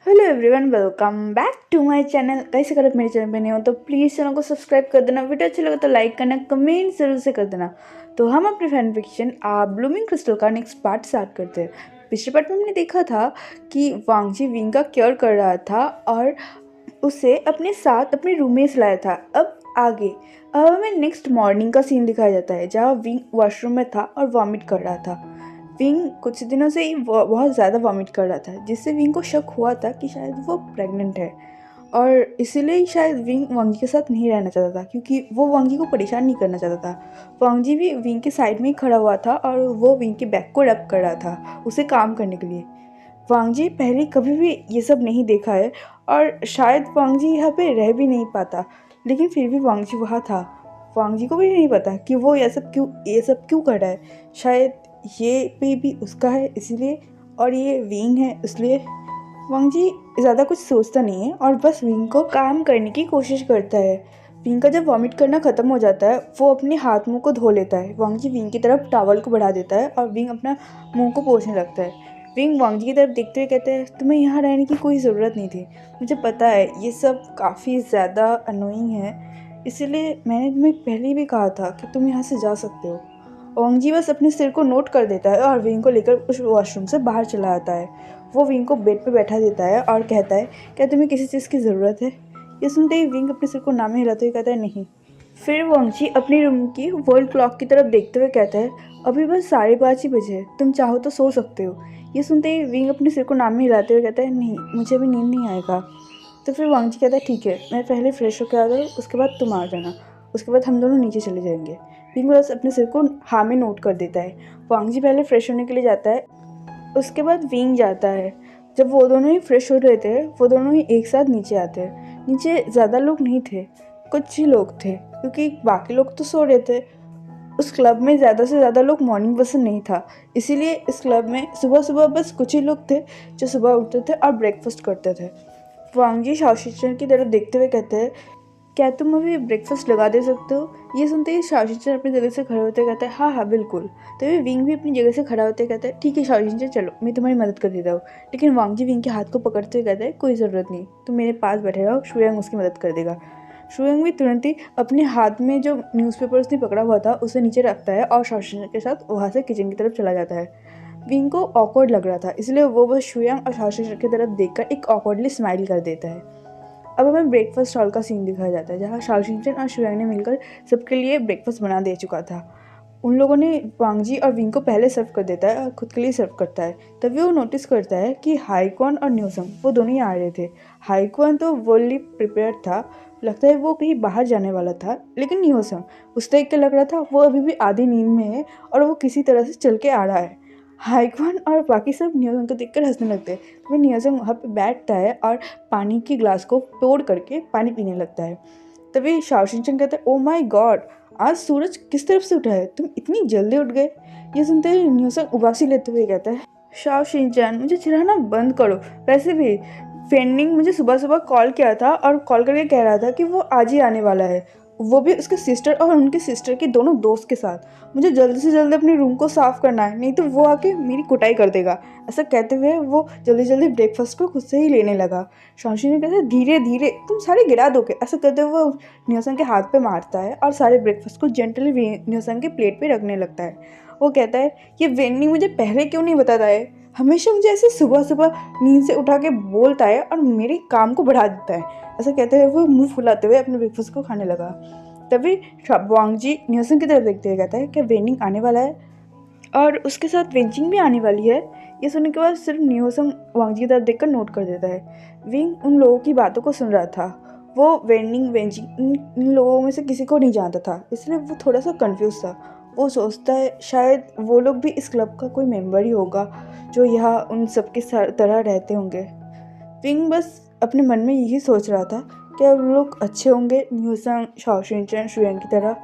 Hello everyone, welcome back to my channel. कैसे अगर आप मेरे चैनल पे नहीं हो तो प्लीज़ चैनल को सब्सक्राइब कर देना। वीडियो अच्छा लगे तो लाइक करना, कमेंट जरूर से कर देना। तो हम अपने फैन फिक्शन ब्लूमिंग क्रिस्टल का नेक्स्ट पार्ट स्टार्ट करते हैं। पिछले पार्ट में हमने देखा था कि वांगजी विंग का केयर कर रहा था और उसे अपने साथ अपने रूम में लाया था। अब हमें नेक्स्ट मॉर्निंग का सीन दिखाया जाता है जहाँ विंग वॉशरूम में था और वॉमिट कर रहा था। विंग कुछ दिनों से ही बहुत ज़्यादा वॉमिट कर रहा था, जिससे विंग को शक हुआ था कि शायद वो प्रेग्नेंट है और इसीलिए ही शायद विंग वांगी के साथ नहीं रहना चाहता था, क्योंकि वो वांगी को परेशान नहीं करना चाहता था। वांगी भी विंग के साइड में ही खड़ा हुआ था और वो विंग के बैक को रब कर रहा था उसे काम करने के लिए। वांगजी पहले कभी भी ये सब नहीं देखा है और शायद वांगजी यहाँ पे रह भी नहीं पाता, लेकिन फिर भी वांगजी वहाँ था। वांगजी को भी नहीं पता कि वो ये सब क्यों कर रहा है। शायद ये पे भी उसका है इसीलिए, और ये विंग है इसलिए। वांगजी ज़्यादा कुछ सोचता नहीं है और बस विंग को काम करने की कोशिश करता है। विंग का जब वॉमिट करना ख़त्म हो जाता है, वो अपने हाथ मुंह को धो लेता है। वांगजी विंग की तरफ टॉवल को बढ़ा देता है और विंग अपना मुंह को पोंछने लगता है। विंग वांगजी की तरफ देखते हुए कहते हैं, तुम्हें यहाँ रहने की कोई ज़रूरत नहीं थी। मुझे पता है ये सब काफ़ी ज़्यादा अनोइंग है, इसीलिए मैंने तुम्हें पहले भी कहा था कि तुम यहाँ से जा सकते हो। वांगजी बस अपने सिर को नोट कर देता है और विंग को लेकर उस वॉशरूम से बाहर चला आता है। वो विंग को बेड पर बैठा देता है और कहता है, क्या तुम्हें किसी चीज़ की ज़रूरत है? ये सुनते ही विंग अपने सिर को नामे हिलाते हुए कहता है, नहीं। फिर वांगजी अपने रूम की वर्ल्ड क्लॉक की तरफ देखते हुए कहता है, अभी बस 5:30 ही बजे है, तुम चाहो तो सो सकते हो। ये सुनते ही विंग अपने सिर को नामे हिलाते हुए कहता है, नहीं, मुझे अभी नींद नहीं आएगा। तो फिर वांगजी कहता है, ठीक है, मैं पहले फ्रेश होकर आ जाऊँ, उसके बाद तुम आ जाना। उसके बाद हम दोनों नीचे चले जाएंगे। विंग बस अपने सिर को हाँ में नोट कर देता है। वांगजी पहले फ्रेश होने के लिए जाता है, उसके बाद विंग जाता है। जब वो दोनों ही फ्रेश हो रहे थे, वो दोनों ही एक साथ नीचे आते हैं। नीचे ज़्यादा लोग नहीं थे, कुछ ही लोग थे, क्योंकि बाकी लोग तो सो रहे थे। उस क्लब में ज़्यादा से ज़्यादा लोग मॉर्निंग पर्सन नहीं था, इसीलिए इस क्लब में सुबह सुबह बस कुछ ही लोग थे जो सुबह उठते थे और ब्रेकफास्ट करते थे। वांगजी शाओशिचन की तरफ देखते हुए कहते हैं, क्या तुम अभी ब्रेकफास्ट लगा दे सकते हो? ये सुनते ही शाओशिचन अपनी जगह से खड़े होते कहते हैं, हाँ हाँ बिल्कुल। तभी विंग भी अपनी जगह से खड़ा होते कहते हैं, ठीक है शाओशिचन, चलो मैं तुम्हारी मदद कर देता हूँ। लेकिन वांगजी विंग के हाथ को पकड़ते हुए कहते हैं, कोई ज़रूरत नहीं, तुम मेरे पास बैठे रहो, शुयांग उसकी मदद कर देगा। शुयांग भी तुरंत ही अपने हाथ में जो न्यूज़पेपर उसने पकड़ा हुआ था उसे नीचे रखता है और शाओशिचन के साथ वहाँ से किचन की तरफ चला जाता है। विंग को ऑकवर्ड लग रहा था, इसलिए वो बस शुयांग और शाओशिचन की तरफ देखकर एक ऑकवर्डली स्माइल कर देता है। अब हमें ब्रेकफास्ट हॉल का सीन दिखाया जाता है जहाँ शाओशिचन और शुयांग ने मिलकर सबके लिए ब्रेकफास्ट बना दे चुका था। उन लोगों ने वांगजी और विंग को पहले सर्व कर देता है और खुद के लिए सर्व करता है। तभी वो नोटिस करता है कि हाईक्वान और न्यूसम वो दोनों ही आ रहे थे। हाईक्वान तो वर्ल्डली प्रिपेयर्ड था, लगता है वो कहीं बाहर जाने वाला था, लेकिन न्यूसम उस देख के लग रहा था वो अभी भी आधी नींद में है और वो किसी तरह से चल के आ रहा है। हाईक्वान और बाकी सब न्यूसम को देखकर हंसने लगते हैं। तभी न्यूसम वहाँ पे बैठता है और पानी की ग्लास को तोड़ करके पानी पीने लगता है। तभी शाओशिचन कहता है, ओ माय गॉड, आज सूरज किस तरफ से उठा है, तुम इतनी जल्दी उठ गए। ये सुनते ही न्यूसन उबासी लेते हुए कहता है, शाओशिचन मुझे चिढ़ाना बंद करो। वैसे भी फेंडिंग मुझे सुबह सुबह कॉल किया था और कॉल करके कह रहा था कि वो आज ही आने वाला है, वो भी उसके सिस्टर और उनके सिस्टर के दोनों दोस्त के साथ। मुझे जल्दी से जल्दी अपने रूम को साफ़ करना है, नहीं तो वो आके मेरी कुटाई कर देगा। ऐसा कहते हुए वो जल्दी जल्दी ब्रेकफास्ट को खुद से ही लेने लगा। शाओशिचन कहता है, धीरे धीरे, तुम सारे गिरा दोगे। ऐसा कहते हुए वो न्यूसन के हाथ पे मारता है और सारे ब्रेकफास्ट को जेंटली न्यूसन के प्लेट पे रखने लगता है। वो कहता है, ये वेंडी मुझे पहले क्यों नहीं बताता है? हमेशा मुझे ऐसे सुबह सुबह नींद से उठा के बोलता है और मेरे काम को बढ़ा देता है। ऐसा कहते हुए वो मुंह फुलाते हुए अपने ब्रेकफास्ट को खाने लगा। तभी वांगजी न्यूसन की तरफ देखते हुए कहता है, क्या वेनिंग आने वाला है और उसके साथ वेंचिंग भी आने वाली है? ये सुनने के बाद सिर्फ न्यूसम वांगजी की तरफ देखकर नोट कर देता है। विंग उन लोगों की बातों को सुन रहा था। वो वेंडिंग वेंचिंग इन लोगों में से किसी को नहीं जानता था, इसलिए वो थोड़ा सा कंफ्यूज था। वो सोचता है शायद वो लोग भी इस क्लब का कोई मेंबर ही होगा जो यहाँ उन सबके तरह रहते होंगे। विंग बस अपने मन में यही सोच रहा था, क्या वो लोग अच्छे होंगे न्यूसम शाओशिचन शुयांग की तरह,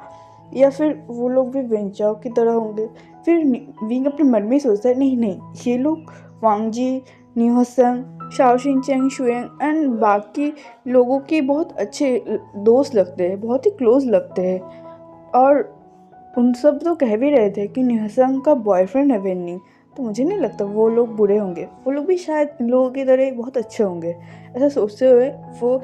या फिर वो लोग भी वेंचाओ की तरह होंगे। फिर विंग अपने मन में ही सोचता है, नहीं नहीं, ये लोग वांगजी, न्यूसम, शाओशिचन शुयांग एंड बाकी लोगों के बहुत अच्छे दोस्त लगते हैं, बहुत ही क्लोज लगते हैं। और उन सब तो कह भी रहे थे कि न्यूसम का बॉयफ्रेंड है वेन्नी। तो मुझे नहीं लगता वो लोग बुरे होंगे, वो लोग भी शायद इन लोगों की तरह बहुत अच्छे होंगे। ऐसा सोचते हुए वो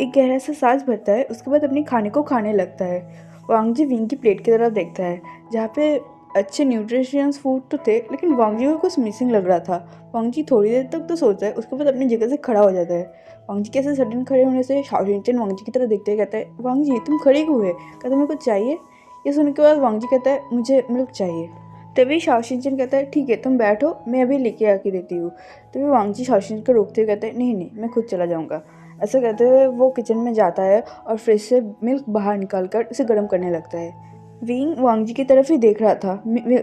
एक गहरा सा सांस भरता है, उसके बाद अपने खाने को खाने लगता है। वांग जी विंग की प्लेट की तरफ देखता है जहाँ पे अच्छे न्यूट्रिशियस फूड तो थे, लेकिन वांग जी को कुछ मिसिंग लग रहा था। वांग जी थोड़ी देर तक तो सोचता है, उसके बाद अपनी जगह से खड़ा हो जाता है। वांग जी कैसे सडन खड़े होने से शाओलिन वांग जी की तरफ देखते हुए कहता है, वांग जी तुम खड़े क्यों हुए, क्या तुम्हें कुछ चाहिए? ये सुनने के बाद वांग जी कहता है, मुझे मिल्क चाहिए। तभी शाओशिन कहता है, ठीक है तुम बैठो, मैं अभी लेके आके देती हूँ। तभी वांग जी शाओशिन को रोकते हुए कहते हैं, नहीं नहीं मैं खुद चला जाऊँगा। ऐसा कहते हुए वो किचन में जाता है और फ्रिज से मिल्क बाहर निकाल कर उसे गर्म करने लगता है। विंग वांग जी की तरफ ही देख रहा था।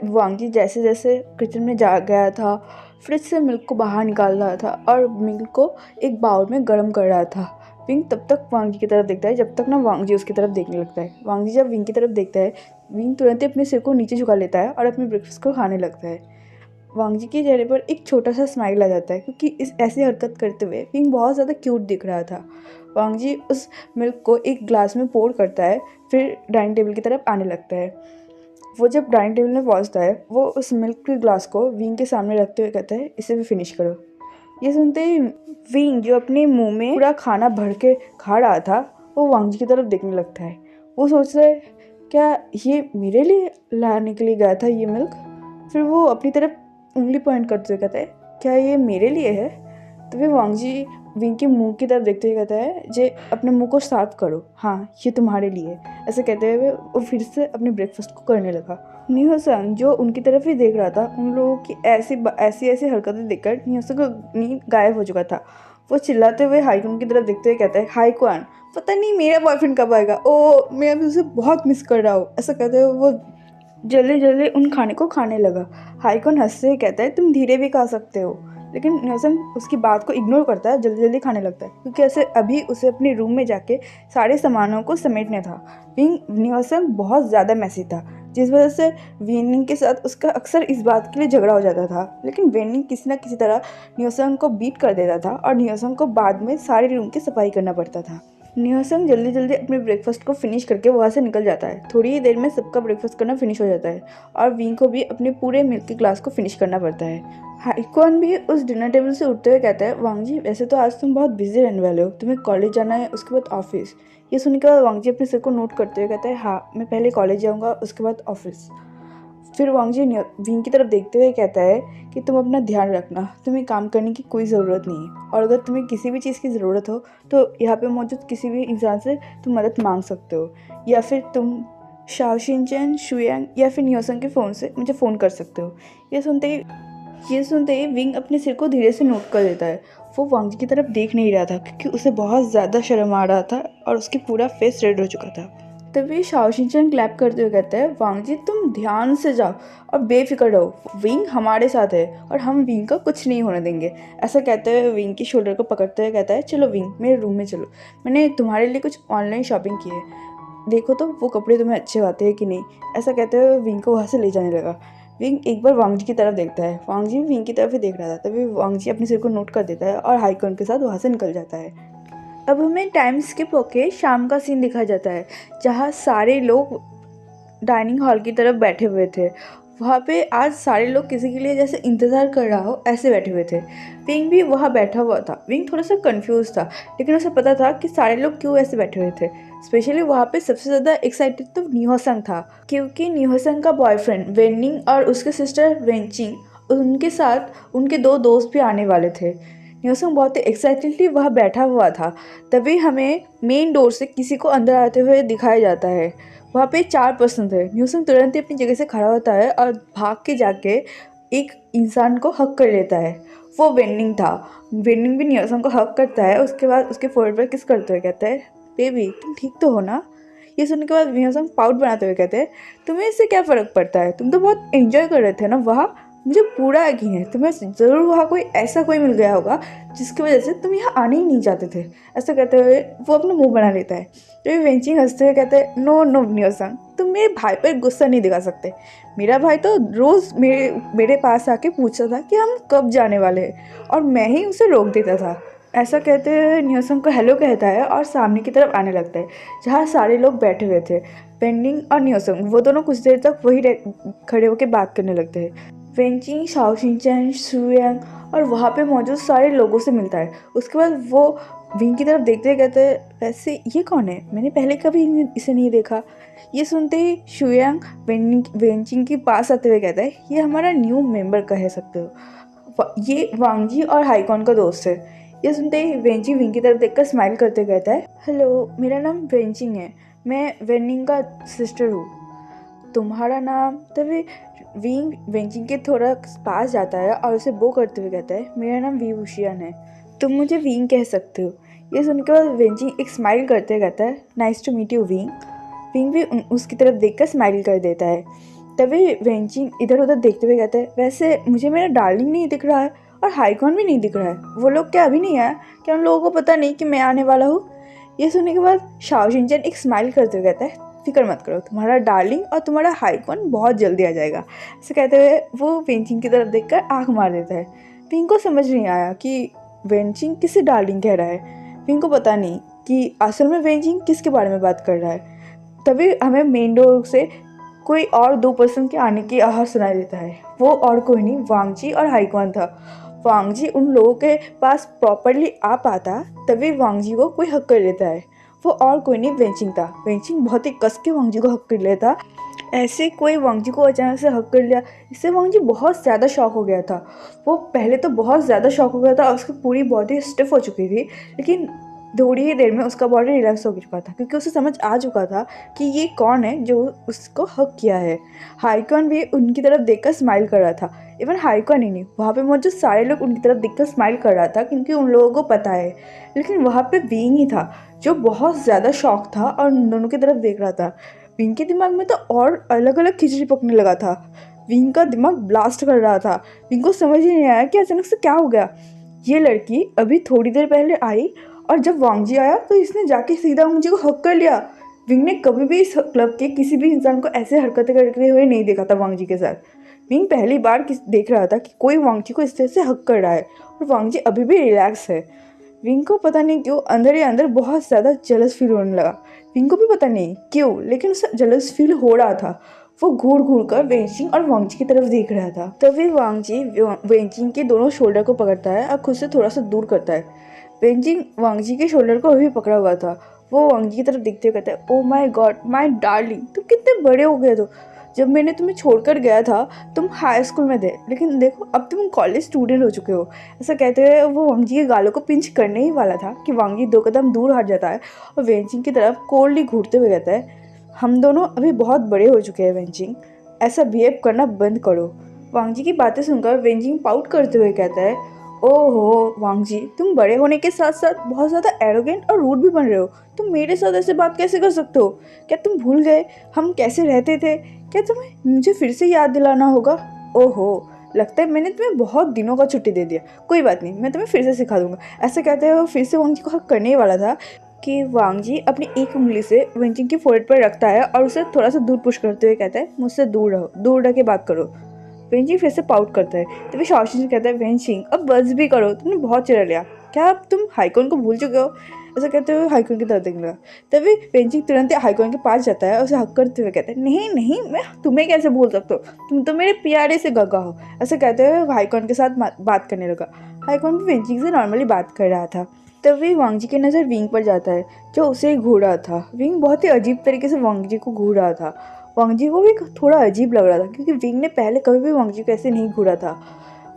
वांग जी जैसे जैसे किचन में जा गया था, फ्रिज से मिल्क को बाहर निकाल रहा था और मिल्क को एक बाउल में गर्म कर रहा था। विंग तब तक वांग जी की तरफ देखता है जब तक ना वांग जी उसकी तरफ देखने लगता है। वांग जी जब विंग की तरफ देखता है, विंग तुरंत ही अपने सिर को नीचे झुका लेता है और अपने ब्रेकफास्ट को खाने लगता है। वांग जी के चेहरे पर एक छोटा सा स्माइल आ जाता है क्योंकि इस ऐसी हरकत करते हुए विंग बहुत ज़्यादा क्यूट दिख रहा था। वांग जी उस मिल्क को एक ग्लास में पोर करता है, फिर डाइनिंग टेबल की तरफ आने लगता है। वो जब डाइनिंग टेबल में पहुंचता है, वो उस मिल्क के ग्लास को विंग के सामने रखते हुए कहता है, इसे भी फिनिश करो। ये सुनते ही विंग जो अपने मुंह में पूरा खाना भर के खा रहा था, वो वांग जी की तरफ देखने लगता है। वो सोच रहा है, क्या ये मेरे लिए लाने के लिए गया था ये मिल्क? फिर वो अपनी तरफ उंगली पॉइंट करते हुए कहता है, क्या ये मेरे लिए है? तो फिर वांग जी विंग के मुंह की तरफ देखते हुए कहता है, जे अपने मुंह को साफ करो, हाँ ये तुम्हारे लिए। ऐसे कहते हुए वो फिर से अपने ब्रेकफास्ट को करने लगा। न्यूसन जो उनकी तरफ ही देख रहा था, उन लोगों की ऐसी ऐसी हरकतें देखकर न्यूसन का नींद गायब हो चुका था। वो चिल्लाते हुए हाईक्वान की तरफ देखते हुए कहता है, हाईक्वान पता नहीं मेरा बॉयफ्रेंड कब आएगा, ओ मैं अभी उसे बहुत मिस कर रहा हूँ। ऐसा कहते हुए वो जल्दी जल्दी उन खाने को खाने लगा। हाईक्वान हंसते हुए कहता है, तुम धीरे भी खा सकते हो। लेकिन न्यूसन उसकी बात को इग्नोर करता है, जल्दी जल्दी खाने लगता है क्योंकि ऐसे अभी उसे अपने रूम में जाके सारे सामानों को समेटने था। न्यूसन बहुत ज़्यादा मैसी था, जिस वजह से वेनिंग के साथ उसका अक्सर इस बात के लिए झगड़ा हो जाता था। लेकिन वेनिंग किसी न किसी तरह न्यूसन को बीट कर देता था और न्यूसन को बाद में सारे रूम की सफाई करना पड़ता था। न्यूसन जल्दी जल्दी अपने ब्रेकफास्ट को फिनिश करके वहाँ से निकल जाता है। थोड़ी ही देर में सबका ब्रेकफास्ट करना फिनिश हो जाता है और विंग को भी अपने पूरे मिल्क के ग्लास को फिनिश करना पड़ता है। हाईक्वान भी उस डिनर टेबल से उठते हुए कहता है, वांग जी वैसे तो आज तुम बहुत बिजी रहने वाले हो, तुम्हें कॉलेज जाना है, उसके बाद ऑफिस। ये सुनने के बाद वांग जी अपने सिर को नोट करते हुए कहता है, हाँ मैं पहले कॉलेज जाऊँगा, उसके बाद ऑफिस। फिर वांग जी विंग की तरफ देखते हुए कहता है कि तुम अपना ध्यान रखना, तुम्हें काम करने की कोई ज़रूरत नहीं है और अगर तुम्हें किसी भी चीज़ की ज़रूरत हो तो यहाँ पे मौजूद किसी भी इंसान से तुम मदद मांग सकते हो, या फिर तुम शाओशिनचैन, शुयांग या फिर न्योसन के फ़ोन से मुझे फ़ोन कर सकते हो। ये सुनते ही विंग अपने सिर को धीरे से नोट कर देता है। वो वांग जी की तरफ देख नहीं रहा था क्योंकि उसे बहुत ज़्यादा शर्म आ रहा था और उसकी पूरा फेस रेड हो चुका था। तभी शाओशिनचैन क्लैप करते हुए कहता है, वांग जी तुम ध्यान से जाओ और बेफिक्र रहो, विंग हमारे साथ है और हम विंग का कुछ नहीं होने देंगे। ऐसा कहते हुए विंग की शोल्डर को पकड़ते हुए कहता है, चलो विंग मेरे रूम में चलो, मैंने तुम्हारे लिए कुछ ऑनलाइन शॉपिंग की है, देखो तो वो कपड़े तुम्हें अच्छे आते हैं कि नहीं। ऐसा कहते हुए विंग को वहाँ से ले जाने लगा। विंग एक बार वांग जी की तरफ देखता है, वांग जी विंग की तरफ ही देख रहा था। तभी वांग जी अपने सिर को नोट कर देता है और हाईक्वान के साथ वहाँ से निकल जाता है। अब हमें टाइम स्किप होके शाम का सीन दिखाया जाता है जहाँ सारे लोग डाइनिंग हॉल की तरफ बैठे हुए थे। वहाँ पे आज सारे लोग किसी के लिए जैसे इंतज़ार कर रहा हो ऐसे बैठे हुए थे। विंग भी वहाँ बैठा हुआ था। विंग थोड़ा सा कंफ्यूज था, लेकिन उसे पता था कि सारे लोग क्यों ऐसे बैठे हुए थे। स्पेशली वहाँ पे सबसे ज़्यादा एक्साइटेड तो न्योसन था, क्योंकि न्योसन का बॉयफ्रेंड वेनिंग और उसके सिस्टर वेंचिंग, उनके साथ उनके 2 दोस्त भी आने वाले थे। न्योसन बहुत ही एक्साइटेडली वहाँ बैठा हुआ था। तभी हमें मेन डोर से किसी को अंदर आते हुए दिखाया जाता है। वहाँ पे 4 पर्सन थे। न्यूसन तुरंत ही अपनी जगह से खड़ा होता है और भाग के जाके एक इंसान को हक कर लेता है। वो वेनिंग था। वेनिंग भी न्यूसन को हक करता है, उसके बाद उसके फोrehead पर किस करते हुए कहता है, बेबी तुम ठीक तो हो ना? ये सुनने के बाद न्यूसन पाउट बनाते हुए कहते हैं, तुम्हें इससे क्या फ़र्क पड़ता है, तुम तो बहुत एंजॉय कर रहे थे ना वहाँ, मुझे पूरा यकीन है तुम्हें ज़रूर वहाँ कोई मिल गया होगा जिसकी वजह से तुम यहाँ आने ही नहीं चाहते थे। ऐसा कहते हुए वो अपना मुंह बना लेता है। तो वेंचिंग हंसते हुए कहते हैं, नो नो न्योसन, तुम मेरे भाई पर गुस्सा नहीं दिखा सकते। मेरा भाई तो रोज़ मेरे पास आके पूछता था कि हम कब जाने वाले हैं और मैं ही उसे रोक देता था। ऐसा कहते हुए न्योसन को हेलो कहता है और सामने की तरफ आने लगता है जहाँ सारे लोग बैठे हुए थे। पेंडिंग और न्योसन वो दोनों कुछ देर तक वही खड़े होकर बात करने लगते हैं। वेंचिंग शाओशिंचन, शुयांग और वहाँ पे मौजूद सारे लोगों से मिलता है। उसके बाद वो विंग की तरफ देखते हुए कहते हैं, वैसे ये कौन है, मैंने पहले कभी इसे नहीं देखा। ये सुनते ही शुयांग वेंचिंग के पास आते हुए कहता है, ये हमारा न्यू मेंबर कह सकते हो, ये वांगजी और हाईकॉन का दोस्त है। ये सुनते ही वेंचिंग विंग की तरफ देखकर स्माइल करते कहता है, हेलो, मेरा नाम वेंचिंग है, मैं वेनिंग का सिस्टर हूँ, तुम्हारा नाम? तभी विंग वेंचिंग के थोड़ा पास जाता है और उसे बो करते हुए कहता है, मेरा नाम वी वुशियन है, तुम मुझे विंग कह सकते हो। ये सुनकर बाद वेंचिंग एक स्माइल करते कहता है, nice to meet you Wing. Wing भी उसकी तरफ देखकर स्माइल कर देता है। तभी वेंचिंग इधर उधर देखते हुए कहता है, वैसे मुझे मेरा डार्लिंग नहीं दिख रहा है और हाईकॉन भी नहीं दिख रहा है, वो लोग क्या अभी नहीं आया? क्या उन लोगों को पता नहीं कि मैं आने वाला हूँ? ये सुनने के बाद शाओशिंचन एक स्माइल करते हुए कहता है, फिक्र मत करो, तुम्हारा डार्लिंग और तुम्हारा हाईकॉन बहुत जल्दी आ जाएगा। ऐसे कहते हुए वो वेंचिंग की तरफ देखकर आँख मार देता है। विंग को समझ नहीं आया कि वेंचिंग किसे डार्लिंग कह रहा है। विंग को पता नहीं कि असल में वेंचिंग किसके बारे में बात कर रहा है। तभी हमें मेन डोर से कोई और 2 पर्सन के आने की आवाज़ सुनाई देता है। वो और कोई नहीं, वांगजी और हाईकॉन था। वांगजी उन लोगों के पास प्रॉपरली आ पाता तभी वांगजी को कोई हक कर लेता है। वो और कोई नहीं, वेंचिंग था। वेंचिंग बहुत ही कस के वांगजी को हक कर लेता। ऐसे कोई वांगजी को अचानक से हक कर लिया, इससे वांगजी बहुत ज़्यादा शॉक हो गया था। वो पहले तो बहुत ज़्यादा शॉक हो गया था और उसकी पूरी बॉडी स्टिफ हो चुकी थी, लेकिन थोड़ी ही देर में उसका बॉडी रिलैक्स हो चुका था क्योंकि उसे समझ आ चुका था कि ये कौन है जो उसको हक किया है। हाईकॉन भी उनकी तरफ देखकर स्माइल कर रहा था। इवन हाईकॉन ही नहीं, वहाँ पे मौजूद सारे लोग उनकी तरफ देखकर स्माइल कर रहा था क्योंकि उन लोगों को पता है। लेकिन वहाँ पे विंग ही था जो बहुत ज़्यादा शॉक था और उन दोनों की तरफ देख रहा था। विंग के दिमाग में तो और अलग अलग खिचड़ी पकने लगा था। विंग का दिमाग ब्लास्ट कर रहा था। विंग को समझ ही नहीं आया कि अचानक से क्या हो गया। ये लड़की अभी थोड़ी देर पहले आई और जब वांगजी आया तो इसने जाके सीधा वांगजी को हक कर लिया। विंग ने कभी भी इस क्लब के किसी भी इंसान को ऐसे हरकतें करते हुए नहीं देखा था वांगजी के साथ। विंग पहली बार देख रहा था कि कोई वांगजी को इस तरह से हक कर रहा है और वांगजी अभी भी रिलैक्स है। विंग को पता नहीं क्यों अंदर ही अंदर बहुत ज़्यादा जलस फील होने लगा। विंग को भी पता नहीं क्यों, लेकिन उसे जलस फील हो रहा था। वो घूर घूर कर वेंचिंग और वांगजी की तरफ देख रहा था। तभी वांगजी वेंचिंग के दोनों शोल्डर को पकड़ता है और खुद से थोड़ा सा दूर करता है। वेंचिंग वांगजी के शोल्डर को अभी पकड़ा हुआ था। वो वांगजी की तरफ देखते हुए कहता है, oh my God, my darling, तुम कितने बड़े हो गए हो। जब मैंने तुम्हें छोड़कर गया था तुम हाई स्कूल में थे, लेकिन देखो अब तुम कॉलेज स्टूडेंट हो चुके हो। ऐसा कहते हुए वो वांगजी के गालों को पिंच करने ही वाला था कि वांगजी 2 कदम दूर हट जाता है और वेंचिंग की तरफ कोल्डली घूरते हुए कहता है, हम दोनों अभी बहुत बड़े हो चुके हैं वेंचिंग, ऐसा बिहेव करना बंद करो। वांगजी की बातें सुनकर वेंचिंग पाउट करते हुए कहता है, ओहो वांगजी, तुम बड़े होने के साथ साथ बहुत ज़्यादा एरोगेंट और रूड भी बन रहे हो। तुम मेरे साथ ऐसे बात कैसे कर सकते हो? क्या तुम भूल गए हम कैसे रहते थे? क्या तुम्हें मुझे फिर से याद दिलाना होगा? ओहो, लगता है मैंने तुम्हें बहुत दिनों का छुट्टी दे दिया। कोई बात नहीं, मैं तुम्हें फिर से सिखा दूंगा। ऐसा कहते हुए वो फिर से वांगजी को हक करने ही वाला था कि वांगजी अपनी एक उंगली से वेंचिंग की फोrehead पर रखता है और उसे थोड़ा सा दूर पुश करते हुए कहता है, मुझसे दूर रहो, दूर रह के बात करो। वेंचिंग फिर से पाउट करता है। तभी शाओशिंचन कहता है, वेंचिंग अब बस भी करो, तुमने बहुत चिढ़ा लिया। क्या अब तुम हाईकॉन को भूल चुके हो? ऐसा कहते हुए हाईकॉन की तरफ देखने लगा। तभी वेंचिंग तुरंत हाईकॉन के पास जाता है और उसे हक करते हुए कहता है, नहीं नहीं, मैं तुम्हें कैसे भूल सकता हूँ, तुम तो मेरे प्यारे से गगा हो। ऐसा कहते हुए हाईकॉन के साथ बात करने लगा। हाईकॉन भी वेंचिंग से नॉर्मली बात कर रहा था। तभी वांगजी की नज़र विंग पर जाता है जो उसे ही घूर रहा था। विंग बहुत ही अजीब तरीके से वांगजी को घूर रहा था। वांगजी को भी थोड़ा अजीब लग रहा था क्योंकि विंग ने पहले कभी भी वांगजी को ऐसे नहीं घूरा था।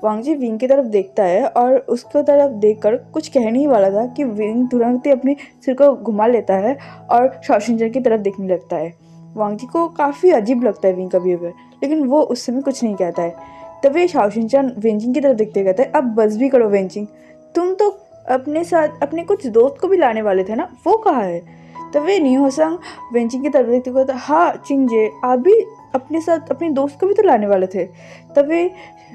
वांगजी विंग की तरफ देखता है और उसको तरफ देखकर कुछ कहने ही वाला था कि विंग तुरंत ही अपने सिर को घुमा लेता है और शाओशिंचन की तरफ देखने लगता है। वांगजी को काफ़ी अजीब लगता है विंग का बिहेवियर, लेकिन वो उस समय कुछ नहीं कहता है। तभी शाओशिंचन वेंचिंग की तरफ देखते कहता है, अब बस भी करो वेंचिंग, तुम तो अपने साथ अपने कुछ दोस्त को भी लाने वाले थे ना, वो कहाँ है? तभी न्यूहोसांग वेंचिंग की तरफ देखते कहता, हाँ चिंगजे, आप भी अपने साथ अपने दोस्त को भी तो लाने वाले थे। तभी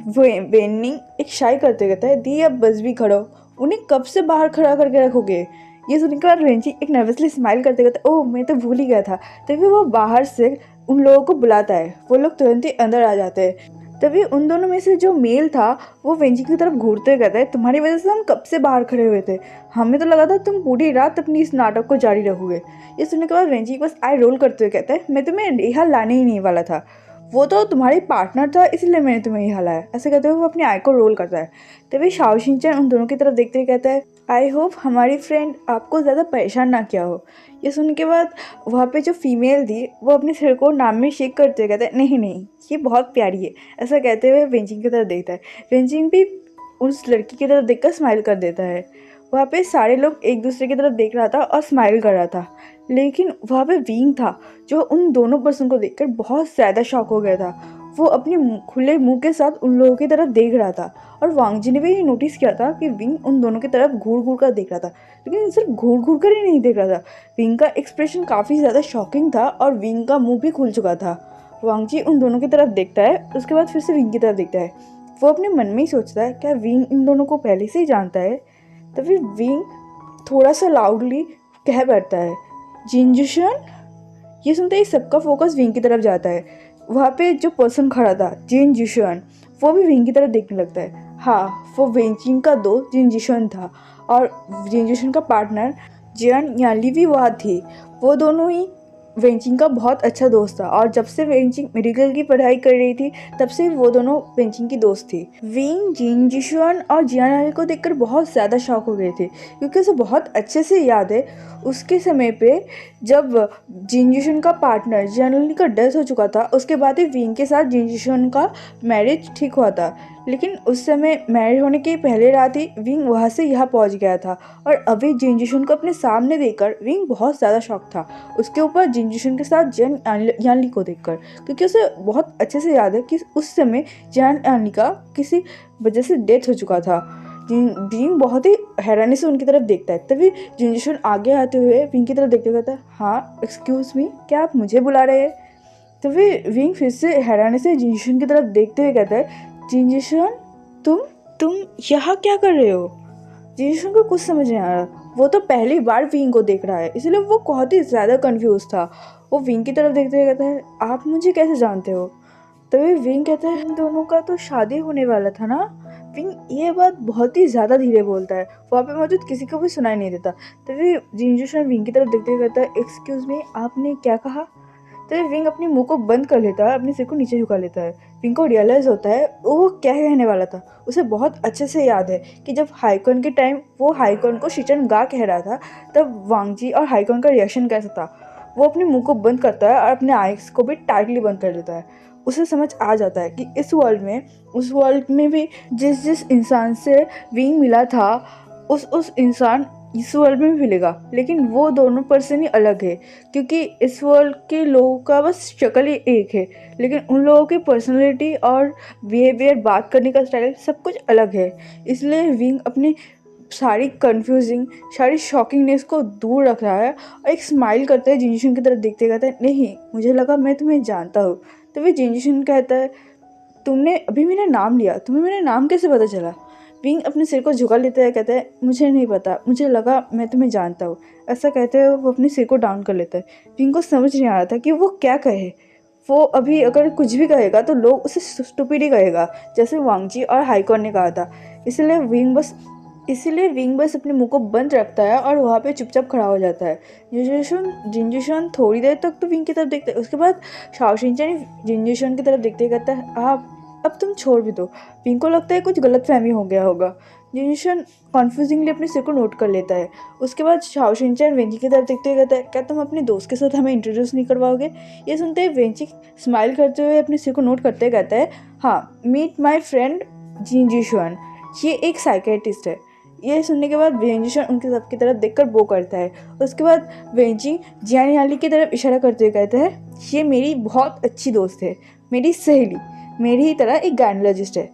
वेनिंग एक शाई करते कहता है, दी अब बस भी खड़ो, उन्हें कब से बाहर खड़ा करके रखोगे? ये सुनने के बाद वेंचिंग एक नर्वसली स्माइल करते कहता है, ओह मैं तो भूल ही गया था। तभी वो बाहर से उन लोगों को बुलाता है। वो लोग तुरंत ही अंदर आ जाते हैं। तभी उन दोनों में से जो मेल था वो वेंचिंग की तरफ घूरते कहता है, तुम्हारी वजह से हम कब से बाहर खड़े हुए थे, हमें तो लगा था तुम पूरी रात अपनी इस नाटक को जारी रखोगे। ये सुनने के बाद वेंचिंग बस आई रोल करते हुए कहता है, मैं तुम्हें यहाँ लाने ही नहीं वाला था। वो तो तुम्हारी पार्टनर था इसलिए मैंने तुम्हें यहाँ लाया, ऐसे कहते हुए वो अपनी आई को रोल करता है। तभी शाओ शिनचैन उन दोनों की तरफ देखते हुए कहता है, आई होप हमारी फ्रेंड आपको ज़्यादा परेशान ना किया हो। ये सुन के बाद वहाँ पे जो फीमेल थी वो अपने सिर को नाम में शेक करते हुए कहता है, नहीं नहीं ये बहुत प्यारी है, ऐसा कहते हुए वेंजिंग की तरफ देखता है। वेंजिंग भी उस लड़की की तरफ देखकर स्माइल कर देता है। वहाँ पे सारे लोग एक दूसरे की तरफ देख रहा था और स्माइल कर रहा था, लेकिन वहाँ पे विंग था जो उन दोनों पर्सन को देखकर बहुत ज़्यादा शॉक हो गया था। वो अपने खुले मुंह के साथ उन लोगों की तरफ देख रहा था और वांग जी ने भी ये नोटिस किया था कि विंग उन दोनों की तरफ घूर घूर कर देख रहा था, लेकिन सिर्फ घूर घूर कर ही नहीं देख रहा था। विंग का एक्सप्रेशन काफ़ी ज़्यादा शॉकिंग था और विंग का मुंह भी खुल चुका था। वांग जी उन दोनों की तरफ देखता है, उसके बाद फिर से विंग की तरफ देखता है। वो अपने मन में ही सोचता है, क्या विंग इन दोनों को पहले से ही जानता है? तभी विंग थोड़ा सा लाउडली कह बैठता है, जिनजुशन। ये सुनते ही सबका फोकस विंग की तरफ जाता है। वहाँ पे जो पर्सन खड़ा था जिनजुशन, वो भी विंग की तरफ देखने लगता है। हाँ, वो वेंचिंग का दोस्त जिनजुशन था और जिनजुशन का पार्टनर जियान याली भी वहाँ थी। वो दोनों ही वेंचिंग का बहुत अच्छा दोस्त था और जब से वेंचिंग मेडिकल की पढ़ाई कर रही थी तब से वो दोनों वेंचिंग की दोस्त थी। विंग जिन जिशुआन और जियान को देखकर बहुत ज़्यादा शॉक हो गए थे, क्योंकि उसे बहुत अच्छे से याद है उसके समय पे जब जिन जिशुआन का पार्टनर जियान का डेथ हो चुका था, उसके बाद ही विंग के साथ जिन जिशुआन का मैरिज ठीक हुआ था। लेकिन उस समय मैरिज होने की पहले रात ही विंग वहाँ से यहाँ पहुँच गया था और अभी जिन जिशुआन को अपने सामने देखकर विंग बहुत ज़्यादा शॉक था। उसके ऊपर जिनजुशन के साथ जैन यानली को देखकर, क्योंकि उसे बहुत अच्छे से याद है कि उस समय जैन यानली का किसी वजह से डेथ हो चुका था। विंग बहुत ही हैरानी से उनकी तरफ देखता है। तभी जिनजुशन आगे आते हुए विंग की तरफ देखते कहता है, हाँ एक्सक्यूज़ मी, क्या आप मुझे बुला रहे हैं? तभी विंग फिर से हैरानी से जिनजुशन की तरफ देखते हुए कहता है, जिनजुशन तुम यहाँ क्या कर रहे हो? जिनजुशन को कुछ समझ नहीं आ रहा। वो तो पहली बार विंग को देख रहा है, इसलिए वो बहुत ही ज़्यादा कंफ्यूज था। वो विंग की तरफ देखते हुए कहता है, आप मुझे कैसे जानते हो? तभी विंग कहता है, इन दोनों का तो शादी होने वाला था ना? विंग ये बात बहुत ही ज़्यादा धीरे बोलता है, वहाँ पे मौजूद किसी को भी सुनाई नहीं देता। तभी जिनजुशन विंग की तरफ देखते हुए कहता है, एक्सक्यूज़ मी, आपने क्या कहा? तभी विंग अपने मुंह को बंद कर लेता है, अपने सिर को नीचे झुका लेता है। विंग को रियलाइज़ होता है वो क्या कहने वाला था। उसे बहुत अच्छे से याद है कि जब हाइकॉन के टाइम वो हाइकॉन को शिचन गा कह रहा था, तब वांगजी और हाइकॉन का रिएक्शन कैसा था। वो अपने मुंह को बंद करता है और अपने आइज़ को भी टाइटली बंद कर लेता है। उसे समझ आ जाता है कि उस वर्ल्ड में भी जिस इंसान से विंग मिला था उस इंसान इस वर्ल्ड में भी मिलेगा, लेकिन वो दोनों पर्सन ही अलग है, क्योंकि इस वर्ल्ड के लोगों का बस शक्ल ही एक है, लेकिन उन लोगों की पर्सनालिटी और बिहेवियर, बात करने का स्टाइल सब कुछ अलग है। इसलिए विंग अपनी सारी कंफ्यूजिंग, सारी शॉकिंगनेस को दूर रख रहा है और एक स्माइल करता है जिनजुशन की तरफ देखते कहता है, नहीं मुझे लगा मैं तुम्हें जानता हूँ। तभी जिनजुशन कहता है, तुमने अभी मेरा नाम लिया, तुम्हें मेरा नाम कैसे पता चला? विंग अपने सिर को झुका लेता है, कहता है, मुझे नहीं पता, मुझे लगा मैं तुम्हें जानता हूँ। ऐसा कहते हुए वो अपने सिर को डाउन कर लेता है। विंग को समझ नहीं आ रहा था कि वो क्या कहे। वो अभी अगर कुछ भी कहेगा तो लोग उसे स्टूपिड ही कहेगा, जैसे वांगजी और हाइकॉन ने कहा था। इसलिए विंग बस अपने मुंह को बंद रखता है और वहाँ पे चुपचाप खड़ा हो जाता है। जिनजुशन थोड़ी देर तक तो विंग की तरफ देखता है, उसके बाद शाओ शिनचैन जिनजुशन की तरफ देखते कहता है, आप अब तुम छोड़ भी दो। विंग को लगता है कुछ गलतफहमी हो गया होगा। जिनजुशन कन्फ्यूजिंगली अपने सिर को नोट कर लेता है। उसके बाद शाओ शिनचैन वेंजी की तरफ देखते हुए कहता है, क्या तुम अपने दोस्त के साथ हमें इंट्रोड्यूस नहीं करवाओगे? ये सुनते ही वेंजी स्माइल करते हुए अपने सिर को नोट करते कहता है, हाँ, मीट माई फ्रेंड जिनजुशन, ये एक साइकेट्रिस्ट है। ये सुनने के बाद वेंजिशन उनके सबकी तरफ देखकर बो करता है। उसके बाद वेंजी जियान याली की तरफ इशारा करते हुए कहता है, ये मेरी बहुत अच्छी दोस्त है, मेरी सहेली, मेरी ही तरह एक गायनोलॉजिस्ट है।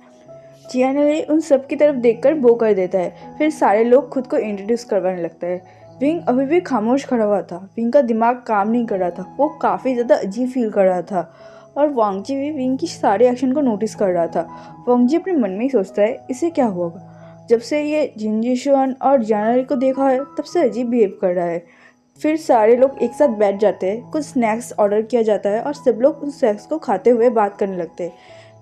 जियान याली उन सब की तरफ देखकर बो कर देता है। फिर सारे लोग खुद को इंट्रोड्यूस करवाने लगता है। विंग अभी भी खामोश खड़ा हुआ था। विंग का दिमाग काम नहीं कर रहा था, वो काफ़ी ज़्यादा अजीब फील कर रहा था। और वांगजी भी विंग की सारे एक्शन को नोटिस कर रहा था। वांगजी अपने मन में ही सोचता है, इसे क्या हुआ? जब से ये जिनजुशन और जियान को देखा है तब से अजीब बिहेव कर रहा है। फिर सारे लोग एक साथ बैठ जाते हैं, कुछ स्नैक्स ऑर्डर किया जाता है और सब लोग उन स्नैक्स को खाते हुए बात करने लगते हैं।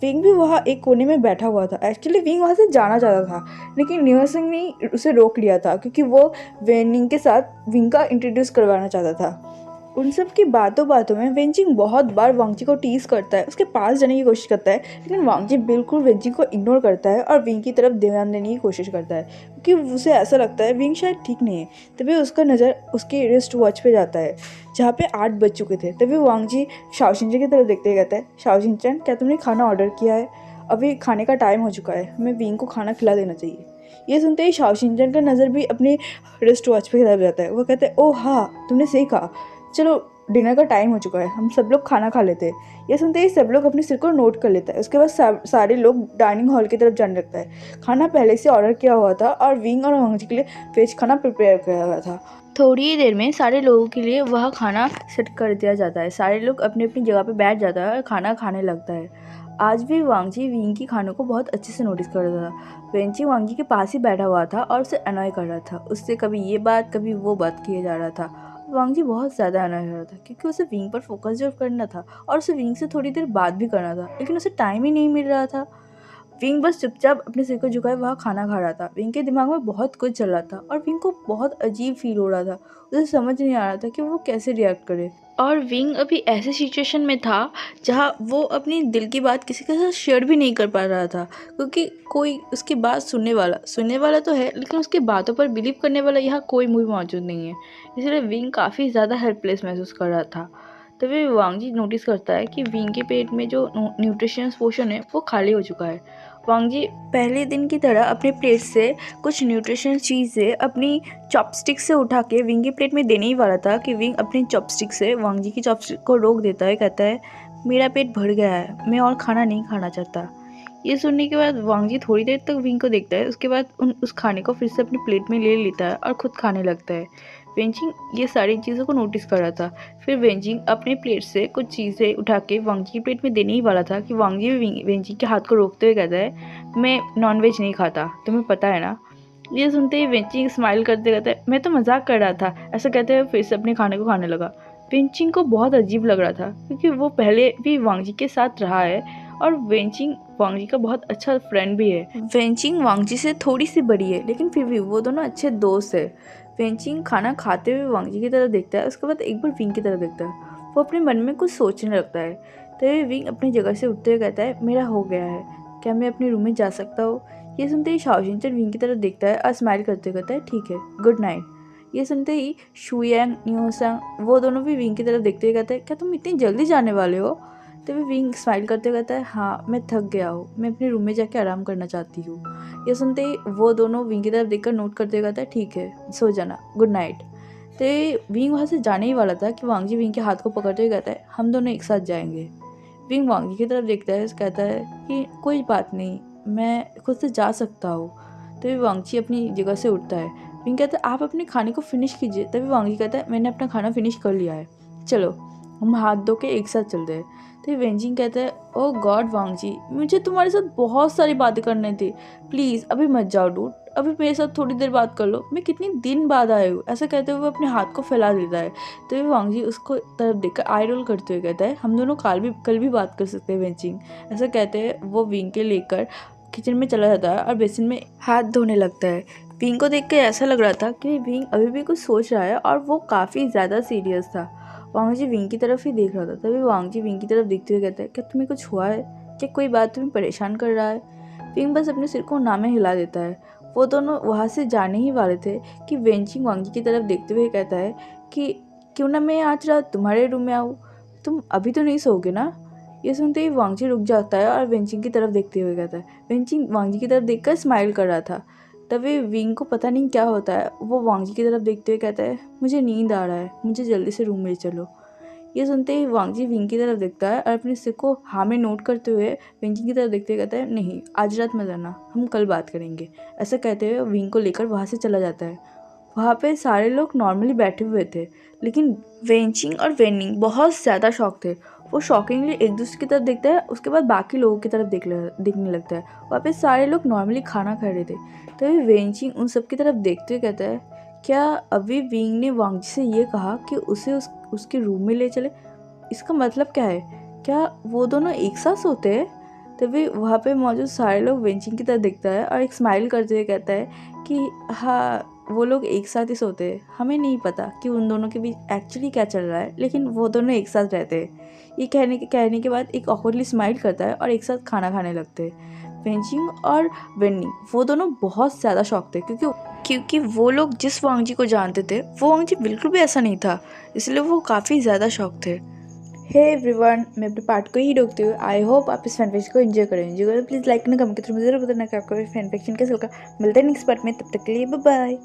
विंग भी वहाँ एक कोने में बैठा हुआ था। एक्चुअली विंग वहाँ से जाना चाहता था, लेकिन न्यूअर सिंह ने उसे रोक लिया था, क्योंकि वो वेनिंग के साथ विंग का इंट्रोड्यूस करवाना चाहता था। उन सब की बातों बातों में वेंचिंग बहुत बार वांगजी को टीज करता है, उसके पास जाने की कोशिश करता है, लेकिन वांगजी बिल्कुल वेंचिंग को इग्नोर करता है और विंग की तरफ ध्यान देने की कोशिश करता है, क्योंकि उसे ऐसा लगता है विंग शायद ठीक नहीं है। तभी उसका नज़र उसके रिस्ट वॉच पे जाता है जहाँ पे 8 बज चुके थे। तभी वांगजी शाओशिनचन की तरफ देखते ही कहता है, शाओशिनचन क्या तुमने खाना ऑर्डर किया है? अभी खाने का टाइम हो चुका है, हमें विंग को खाना खिला देना चाहिए। ये सुनते ही शाओशिनचन का नज़र भी अपनी रिस्ट वॉच पे तरफ जाता है। वो कहते हैं, ओह हाँ तुमने सही कहा, चलो डिनर का टाइम हो चुका है, हम सब लोग खाना खा लेते हैं। ये सुनते ही सब लोग अपने सिर को नोट कर लेता है। उसके बाद सारे लोग डाइनिंग हॉल की तरफ जाने लगता है। खाना पहले से ऑर्डर किया हुआ था और विंग और वांगजी के लिए वेज खाना प्रिपेयर किया हुआ था। थोड़ी ही देर में सारे लोगों के लिए वह खाना सेट कर दिया जाता है। सारे लोग अपनी अपनी जगह पे बैठ जाता है और खाना खाने लगता है। आज भी वांगजी विंग की खानों को बहुत अच्छे से नोटिस कर रहा था। वेंचिंग वांगजी के पास ही बैठा हुआ था और उसे अनॉय कर रहा था। उससे कभी ये बात कभी वो बात किए जा रहा था। वांगजी बहुत ज़्यादा अनॉय हो रहा था क्योंकि उसे विंग पर फोकस जो करना था और उसे विंग से थोड़ी देर बात भी करना था, लेकिन उसे टाइम ही नहीं मिल रहा था। विंग बस चुपचाप अपने सिर को झुकाए वहाँ खाना खा रहा था। विंग के दिमाग में बहुत कुछ चल रहा था और विंग को बहुत अजीब फील हो रहा था। उसे समझ नहीं आ रहा था कि वो कैसे रिएक्ट करे। और विंग अभी ऐसे सिचुएशन में था जहाँ वो अपनी दिल की बात किसी के साथ शेयर भी नहीं कर पा रहा था, क्योंकि कोई उसकी बात सुनने वाला तो है, लेकिन उसकी बातों पर बिलीव करने वाला यहाँ कोई भी मौजूद नहीं है। इसलिए विंग काफ़ी ज़्यादा हेल्पलेस महसूस कर रहा था। तभी वांगजी नोटिस करता है कि विंग के पेट में जो न्यूट्रिशंस पोर्शन है वो खाली हो चुका है। वांगजी पहले दिन की तरह अपने प्लेट से कुछ न्यूट्रिशन चीज़ें अपनी चॉपस्टिक से उठा के विंग की प्लेट में देने ही वाला था कि विंग अपनी चॉपस्टिक से वांगजी की चॉपस्टिक को रोक देता है। कहता है, मेरा पेट भर गया है, मैं और खाना नहीं खाना चाहता। ये सुनने के बाद वांगजी थोड़ी देर तक विंग को देखता है। उसके बाद उस खाने को फिर से अपनी प्लेट में ले लेता है और खुद खाने लगता है। वेंचिंग ये सारी चीज़ों को नोटिस कर रहा था। फिर वेंचिंग अपने प्लेट से कुछ चीज़ें उठा के वांगजी की प्लेट में देने ही वाला था कि वांगजी भी वेंचिंग के हाथ को रोकते हुए कहता है, मैं नॉनवेज नहीं खाता, तुम्हें पता है ना। ये सुनते ही वेंचिंग स्माइल करते कहता है, मैं तो मजाक कर रहा था। ऐसा कहते हुए फिर से अपने खाने को खाने लगा। वेंचिंग को बहुत अजीब लग रहा था क्योंकि वो पहले भी वांगजी के साथ रहा है और वेंचिंग वांगजी का बहुत अच्छा फ्रेंड भी है। वेंचिंग वांगजी से थोड़ी सी बड़ी है, लेकिन फिर भी वो दोनों अच्छे दोस्त है। वेंचिंग खाना खाते हुए वांगजी की तरफ देखता है, उसके बाद एक बार विंग की तरफ देखता है। वो अपने मन में कुछ सोचने लगता है। तभी विंग अपनी जगह से उठते हुए कहता है, मेरा हो गया है, क्या मैं अपने रूम में जा सकता हूँ? ये सुनते ही शाओशिनचन विंग की तरफ देखता है और स्माइल करते कहता है, ठीक है, गुड नाइट। ये सुनते ही शुयांग न्यूसंग वो दोनों भी विंग की तरफ देखते हुए कहते हैं, क्या तुम इतनी जल्दी जाने वाले हो? तभी विंग स्माइल करते कहता है, हाँ मैं थक गया हूँ, मैं अपने रूम में जाके आराम करना चाहती हूँ। ये सुनते ही वो दोनों विंग की तरफ देखकर नोट करते कहता है, ठीक है सो जाना, गुड नाइट। तो विंग वहाँ से जाने ही वाला था कि वांगजी विंग के हाथ को पकड़ते हुए कहता है, हम दोनों एक साथ जाएंगे। विंग वांगजी की तरफ देखता है, कहता है कि कोई बात नहीं, मैं खुद से जा सकता हूँ। तभी वांगजी अपनी जगह से उठता है। विंग कहता है, आप अपने खाने को फिनिश कीजिए। तभी वांगजी कहता है, मैंने अपना खाना फिनिश कर लिया है, चलो हम हाथ धो के एक साथ चलते हैं। तो वेंचिंग कहता है, ओ गॉड वांगजी, मुझे तुम्हारे साथ बहुत सारी बातें करनी थी, प्लीज़ अभी मत जाओ डूड, अभी मेरे साथ थोड़ी देर बात कर लो, मैं कितनी दिन बाद आए हूँ। ऐसा कहते हुए अपने हाथ को फैला देता है। तो वांगजी उसको तरफ देखकर आई रोल करते हुए कहता है, हम दोनों कल भी बात कर सकते हैं वेंचिंग। ऐसा कहते हैं वो विंग के लेकर किचन में चला जाता है और बेसिन में हाथ धोने लगता है। विंग को देख कर ऐसा लग रहा था कि विंग अभी भी कुछ सोच रहा है और वो काफ़ी ज़्यादा सीरियस था। वांगजी विंग की तरफ ही देख रहा था। तभी वांगजी विंग की तरफ देखते हुए कहता है, क्या तुम्हें कुछ हुआ है? क्या कोई बात तुम्हें परेशान कर रहा है? विंग बस अपने सिर को ना में हिला देता है। वो दोनों वहाँ से जाने ही वाले थे कि वेंचिंग वांगजी की तरफ देखते हुए कहता है कि क्यों ना मैं आज रात तुम्हारे रूम में आऊँ, तुम अभी तो नहीं सोओगे ना? ये सुनते ही वांगजी रुक जाता है और वेंचिंग की तरफ देखते हुए कहता है। वेंचिंग वांगजी की तरफ देखकर स्माइल कर रहा था। तभी विंग को पता नहीं क्या होता है, वो वांगजी की तरफ देखते हुए कहता है, मुझे नींद आ रहा है, मुझे जल्दी से रूम में चलो। ये सुनते ही वांगजी विंग की तरफ देखता है और अपने सिर को हाँ में नोट करते हुए वेंचिंग की तरफ देखते हुए कहता है, नहीं आज रात मत आना, हम कल बात करेंगे। ऐसा कहते हुए विंग को लेकर वहाँ से चला जाता है। वहाँ पे सारे लोग नॉर्मली बैठे हुए थे, लेकिन वेंचिंग और वेनिंग बहुत ज़्यादा शॉक थे। वो शॉकिंगली एक दूसरे की तरफ देखता है, उसके बाद बाकी लोगों की तरफ देखने लगता है। वहाँ पे सारे लोग नॉर्मली खाना खा रहे थे। तभी वेंचिंग उन सब की तरफ देखते हुए कहता है, क्या अभी विंग ने वांगजी से ये कहा कि उसे उसके रूम में ले चले? इसका मतलब क्या है? क्या वो दोनों एक साथ सोते हैं? तभी वहाँ पे मौजूद सारे लोग वेंचिंग की तरफ देखता है और एक स्माइल करते हुए कहता है कि हाँ वो लोग एक साथ ही सोते हैं। हमें नहीं पता कि उन दोनों के बीच एक्चुअली क्या चल रहा है, लेकिन वो दोनों एक साथ रहते हैं। ये कहने के बाद एक ऑकवर्डली स्माइल करता है और एक साथ खाना खाने लगते हैं। फेंचिंग और वेन्नी वो दोनों बहुत ज़्यादा शौक थे, क्योंकि वो लोग जिस वांग जी को जानते थे वो वांग जी बिल्कुल भी ऐसा नहीं था, इसलिए वो काफ़ी ज़्यादा शौक थे। हे एवरीवन, मैं अपने पार्ट को ही रोकती हूँ। आई होप आप इस फैन फिक्शन को एंजॉय करें। प्लीज़ लाइक करना, कमेंट के थ्रू मुझे ज़रूर बताना कि आपको फैन फिक्शन कैसे लगा। मिलते हैं नेक्स्ट पार्ट में, तब तक के लिए बाय बाय।